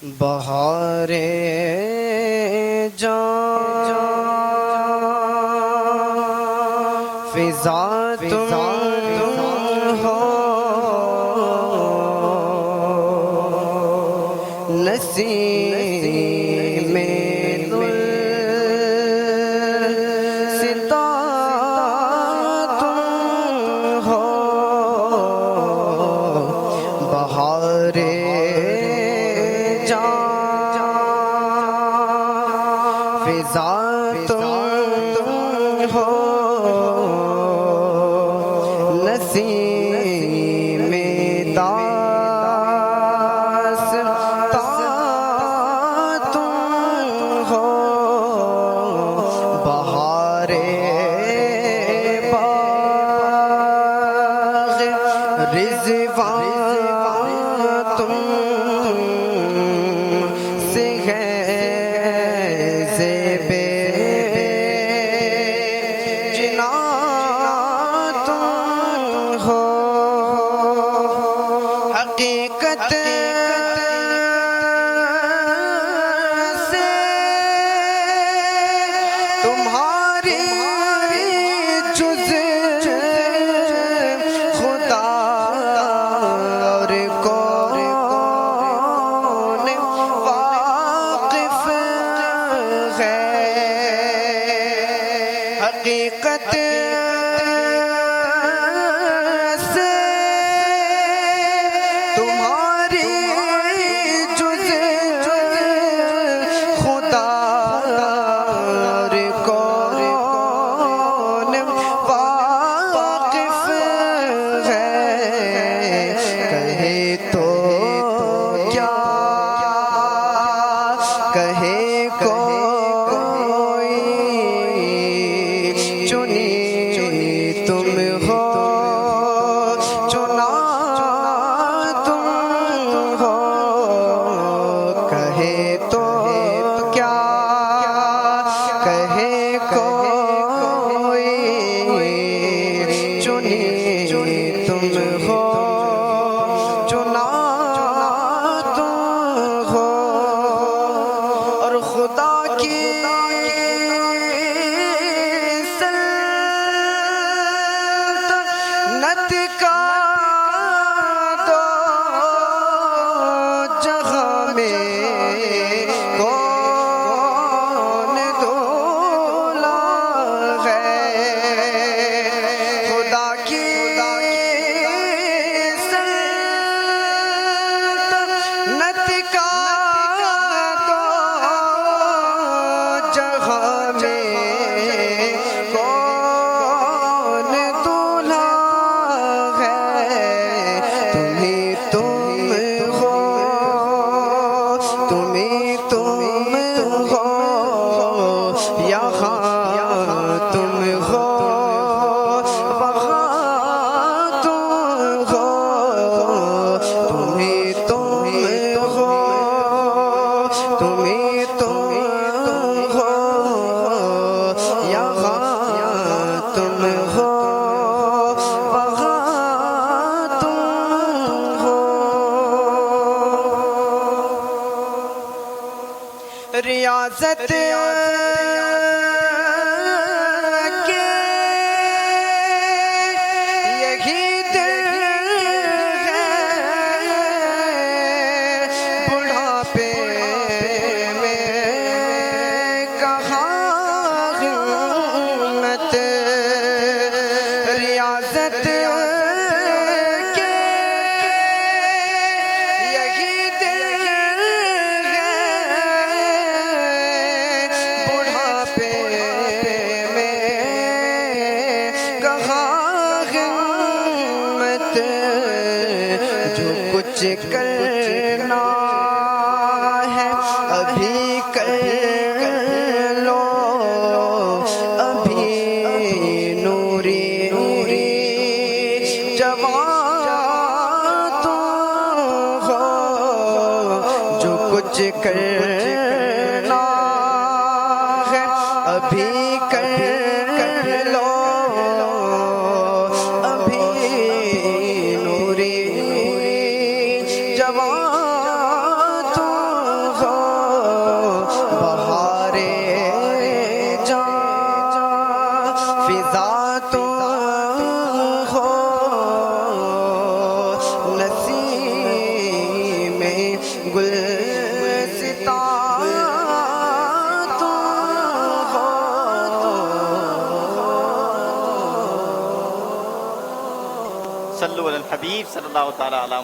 بہار جان فضا تم ہو، نسیم گلستاں تم ہو، بہار فضا تم ہو، نسیم داستاں تم ہو، بہار باغ رضوان تم سے ہے، حقیقت سے تمہاری جز خدا اور کون واقف ہے، حقیقت کہے کوئی چنی تم ہو، چنا تم ہو، کہے تو کیا کہے کوئی چنی تم ہو، چنا خدا کی سلطنت کا دو جہاں میں کون دولا ہے، خدا کی سلطنت کا ریاضت کے یہی دل ہے، بڑھاپے میں کہاں ہمت، ریاضت جو کچھ کرنا ہے ابھی کر لو، ابھی نوری جوان تم ہو، جو کچھ کرنا ہے ابھی کر لو، جوان تم فضا تو ہو نسیم گلستان تو ہو صلو علی الحبیب صلی اللہ تعالی علیہ